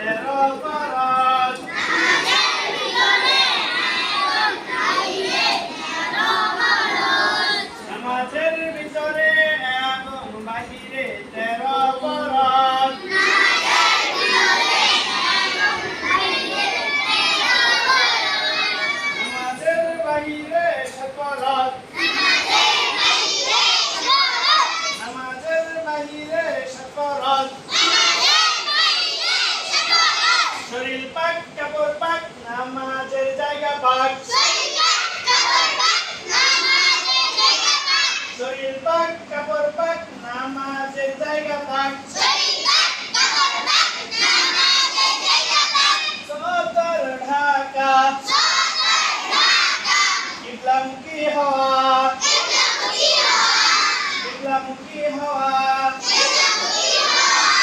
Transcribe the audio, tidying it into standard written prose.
তেরো ফরজ নামাজের ভিতরে এবং বাহিরে তেরো ফরজ নামাজের বাহিরে সাত ফরজ নামাজের বাহিরে সাত ফরজ শরীর পাক কাপড় পাক নামাজের জায়গা পাক শরীর পাক কাপড় পাক নামাজের জায়গা পাক